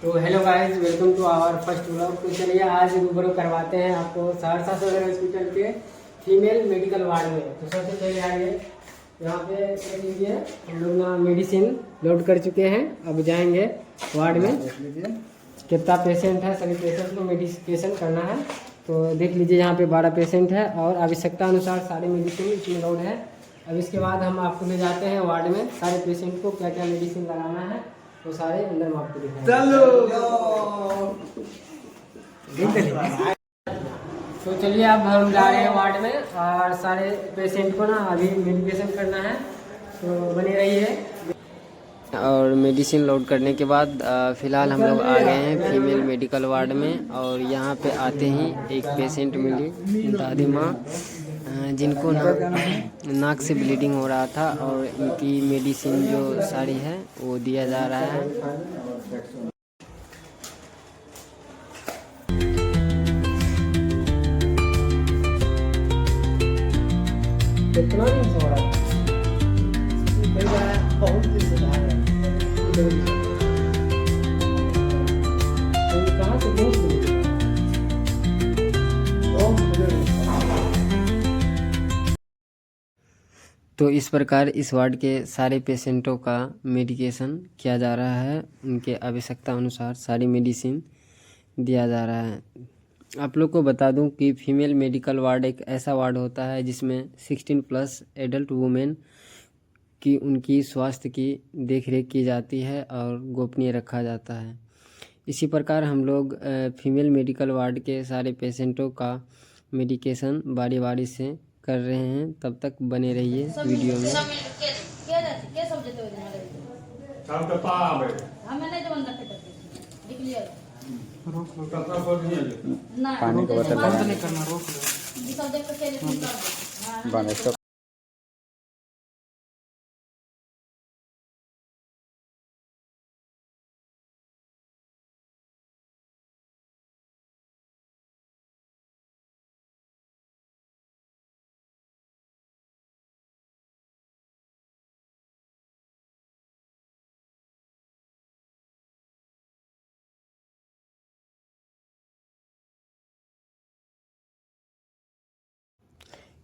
तो hello guys, welcome to our first vlog. तो चलिए आज रूबरू करवाते हैं आपको सहरसा सदर हॉस्पिटल के फीमेल मेडिकल वार्ड में। तो सबसे पहले आइए यहाँ पे देख लीजिए, हम लोग ना मेडिसिन लोड कर चुके हैं। अब जाएंगे वार्ड में, कितना पेशेंट है, सभी पेशेंट को मेडिकेशन करना है। तो देख लीजिए यहाँ पे 12 पेशेंट है और आवश्यकता अनुसार सारी मेडिसिन इसमें लोड है। अब इसके बाद हम आपको ले जाते हैं वार्ड में, सारे पेशेंट को क्या क्या मेडिसिन लगाना है वो सारे अंदर में आपको दिखाएंगे। तो चलिए अब हम जा रहे हैं वार्ड में और सारे पेशेंट को ना अभी मेडिकेशन करना है, तो बने रहिए। और मेडिसिन लोड करने के बाद फ़िलहाल हम लोग आ गए हैं फीमेल मेडिकल वार्ड में। और यहाँ पे आते ही एक पेशेंट मिली, दादी माँ, जिनको नाक से ब्लीडिंग हो रहा था और इनकी मेडिसिन जो सारी है वो दिया जा रहा है। कितना दिन से हो रहा है? बहुत दिन से जा रहा है। तो कहाँ से बहुत तो इस प्रकार इस वार्ड के सारे पेशेंटों का मेडिकेशन किया जा रहा है। उनके आवश्यकता अनुसार सारी मेडिसिन दिया जा रहा है। आप लोग को बता दूं कि फीमेल मेडिकल वार्ड एक ऐसा वार्ड होता है जिसमें 16+ एडल्ट वुमेन की उनकी स्वास्थ्य की देखरेख की जाती है और गोपनीय रखा जाता है। इसी प्रकार हम लोग फीमेल मेडिकल वार्ड के सारे पेशेंटों का मेडिकेशन बारी बारी से कर रहे हैं। तब तक बने रहिए वीडियो में। पानी का बोतल लगा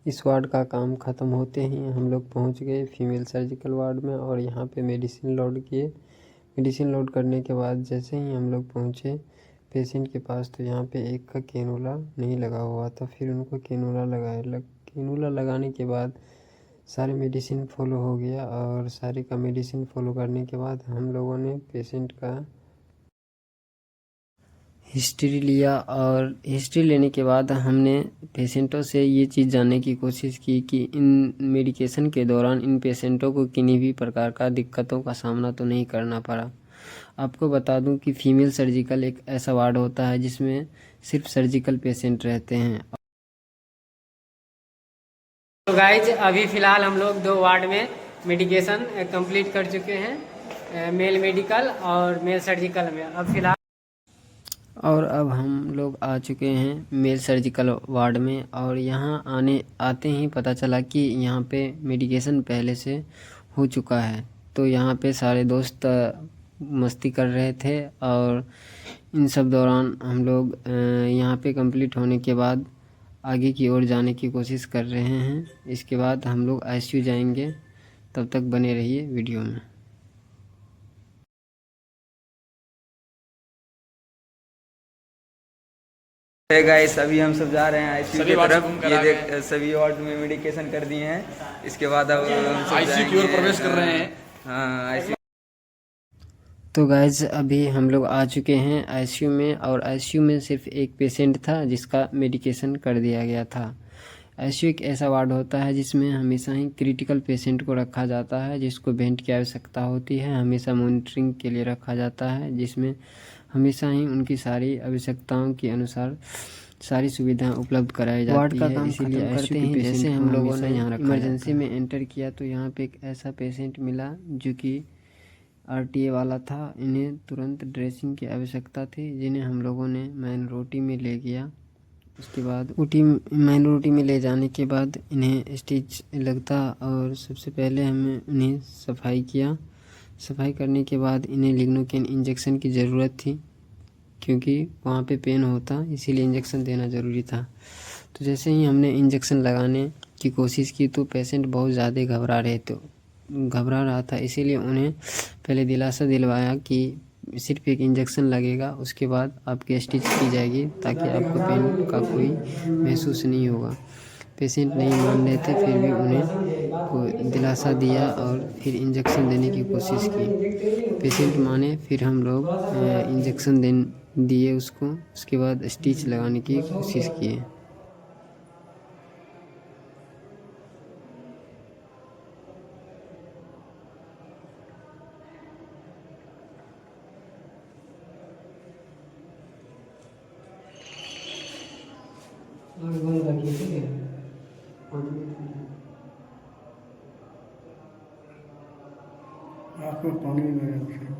इस वार्ड का काम ख़त्म होते ही हम लोग पहुंच गए फीमेल सर्जिकल वार्ड में और यहाँ पे मेडिसिन लोड किए। मेडिसिन लोड करने के बाद जैसे ही हम लोग पहुँचे पेशेंट के पास, तो यहाँ पे एक का कैनुला नहीं लगा हुआ था। फिर उनको कैनुला लगाया। कैनुला लगाने के बाद सारे मेडिसिन फॉलो हो गया और सारे का मेडिसिन फॉलो करने के बाद हम लोगों ने पेशेंट का हिस्ट्री लिया। और हिस्ट्री लेने के बाद हमने पेशेंटों से ये चीज़ जानने की कोशिश की कि इन मेडिकेशन के दौरान इन पेशेंटों को किन्हीं भी प्रकार का दिक्कतों का सामना तो नहीं करना पड़ा। आपको बता दूं कि फीमेल सर्जिकल एक ऐसा वार्ड होता है जिसमें सिर्फ सर्जिकल पेशेंट रहते हैं। तो गाइज अभी फ़िलहाल हम लोग 2 वार्ड में मेडिकेशन कंप्लीट कर चुके हैं, मेल मेडिकल और मेल सर्जिकल में। अब हम लोग आ चुके हैं मेल सर्जिकल वार्ड में। और यहाँ आते ही पता चला कि यहाँ पे मेडिकेशन पहले से हो चुका है। तो यहाँ पे सारे दोस्त मस्ती कर रहे थे और इन सब दौरान हम लोग यहाँ पे कंप्लीट होने के बाद आगे की ओर जाने की कोशिश कर रहे हैं। इसके बाद हम लोग आईसीयू जाएंगे। तब तक बने रहिए वीडियो में। गाइस, अभी हम सब जा रहे हैं आईसीयू की तरफ। ये देख सभी वार्ड में मेडिकेशन कर दिए हैं। इसके बाद अब हम सब आईसीयू की ओर प्रवेश कर रहे हैं। हाँ, आईसीयू। तो गाइज अभी हम लोग आ चुके हैं आईसीयू में और आईसीयू में सिर्फ एक पेशेंट था जिसका मेडिकेशन कर दिया गया था। आईसीयू एक ऐसा वार्ड होता है जिसमें हमेशा ही क्रिटिकल पेशेंट को रखा जाता है, जिसको बेड की आवश्यकता होती है। हमेशा मॉनिटरिंग के लिए रखा जाता है, जिसमें हमेशा ही उनकी सारी आवश्यकताओं के अनुसार सारी सुविधाएं उपलब्ध कराई जाती है। इसीलिए आईसीयू के जैसे हम लोगों ने यहाँ इमरजेंसी में एंटर किया तो यहाँ पे एक ऐसा पेशेंट मिला जो कि आरटीए वाला था। इन्हें तुरंत ड्रेसिंग की आवश्यकता थी, जिन्हें हम लोगों ने मैन रोटी में ले गया। उसके बाद मैन रोटी में ले जाने के बाद इन्हें स्टिच लगता और सबसे पहले हमें उन्हें सफाई किया। सफाई करने के बाद इन्हें लिग्नोकेन इंजेक्शन की ज़रूरत थी, क्योंकि वहाँ पे पेन होता, इसीलिए इंजेक्शन देना ज़रूरी था। तो जैसे ही हमने इंजेक्शन लगाने की कोशिश की तो पेशेंट बहुत ज़्यादा घबरा रहा था, इसीलिए उन्हें पहले दिलासा दिलवाया कि सिर्फ एक इंजेक्शन लगेगा, उसके बाद आपकी स्टिच की जाएगी ताकि आपको पेन का कोई महसूस नहीं होगा। पेशेंट नहीं मान रहे थे, फिर भी उन्हें को दिलासा दिया और फिर इंजेक्शन देने की कोशिश की। पेशेंट माने, फिर हम लोग इंजेक्शन दिए उसको, उसके बाद स्टिच लगाने की कोशिश किए। आँख में पानी नहीं आ रहा है।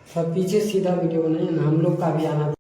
सब पीछे सीधा वीडियो बनाए ना, हम लोग का भी आना।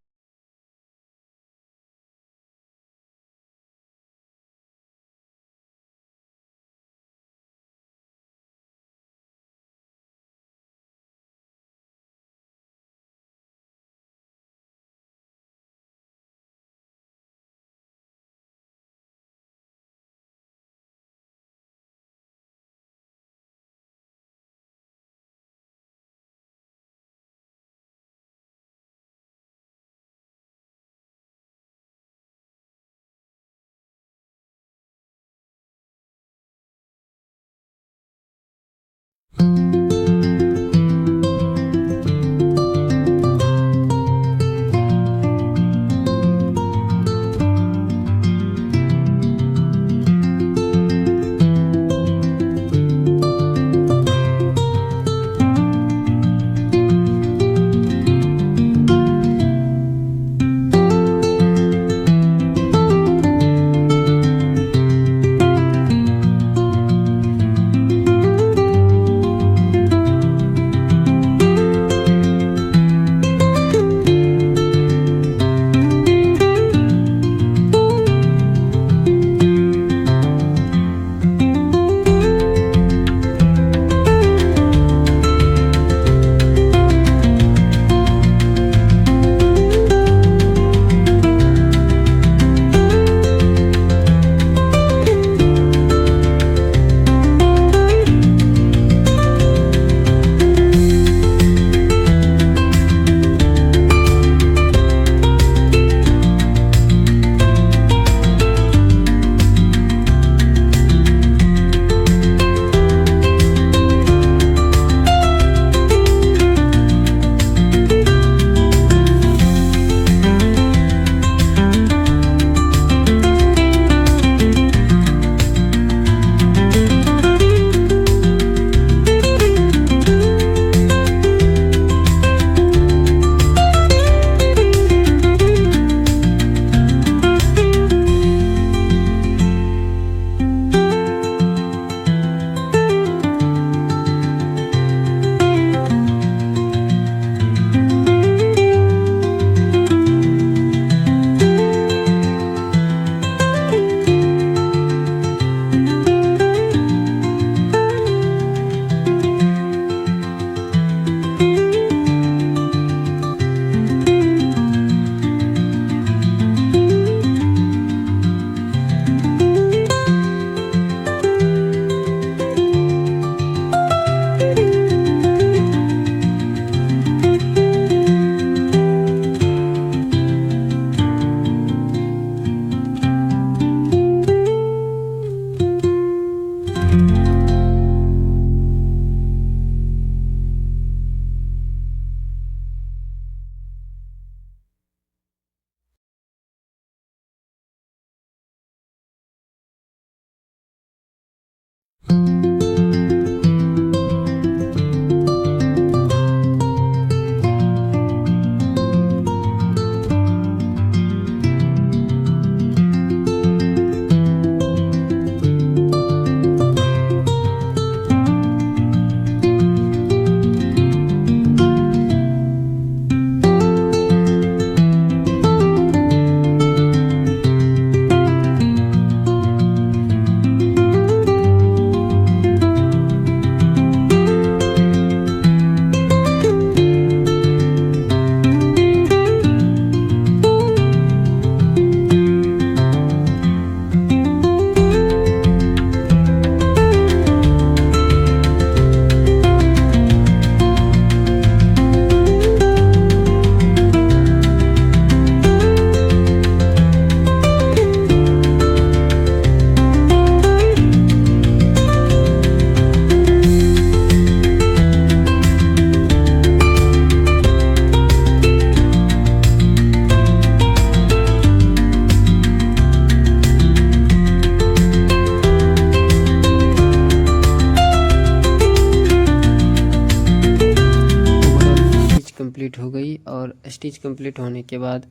और स्टिच कंप्लीट होने के बाद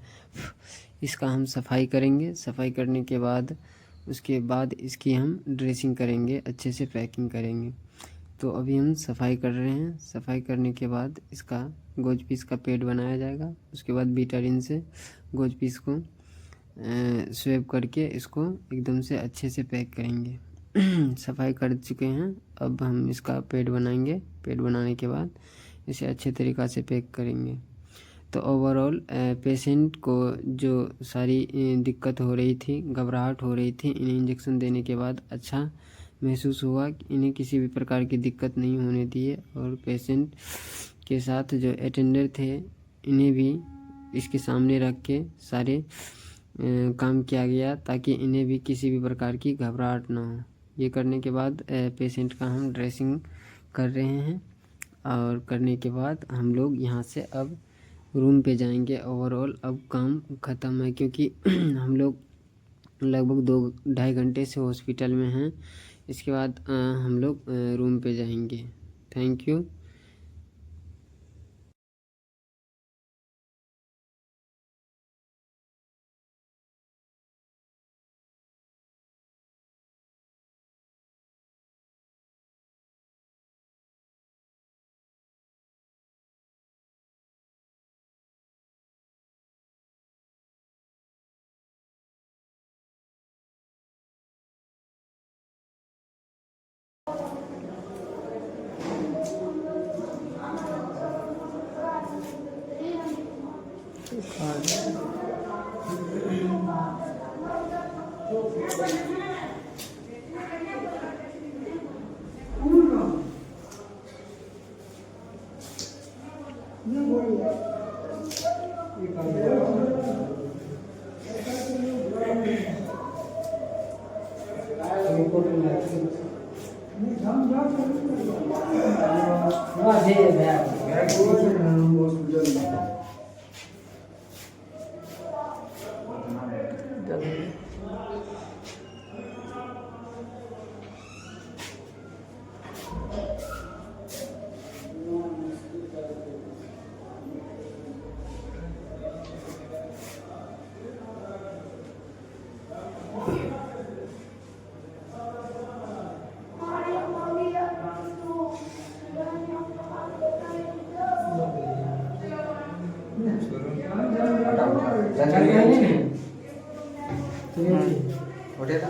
इसका हम सफाई करेंगे। सफाई करने के बाद उसके बाद इसकी हम ड्रेसिंग करेंगे, अच्छे से पैकिंग करेंगे। तो अभी हम सफाई कर रहे हैं। सफाई करने के बाद इसका गोज पीस का पेड बनाया जाएगा। उसके बाद बीटारिन से गोज पीस को स्वेप करके इसको एकदम से अच्छे से पैक करेंगे। सफाई कर चुके हैं, अब हम इसका पेड बनाएंगे। पेड बनाने के बाद इसे अच्छे तरीक़ा से पैक करेंगे। तो ओवरऑल पेशेंट को जो सारी दिक्कत हो रही थी, घबराहट हो रही थी, इन्हें इंजेक्शन देने के बाद अच्छा महसूस हुआ। इन्हें किसी भी प्रकार की दिक्कत नहीं होने दी है। और पेशेंट के साथ जो अटेंडर थे इन्हें भी इसके सामने रख के सारे काम किया गया ताकि इन्हें भी किसी भी प्रकार की घबराहट ना हो। ये करने के बाद पेशेंट का हम ड्रेसिंग कर रहे हैं और करने के बाद हम लोग यहाँ से अब रूम पे जाएंगे। ओवरऑल अब काम ख़त्म है क्योंकि हम लोग लगभग 2-2.5 घंटे से हॉस्पिटल में हैं। इसके बाद हम लोग रूम पे जाएंगे। Thank you. उठे था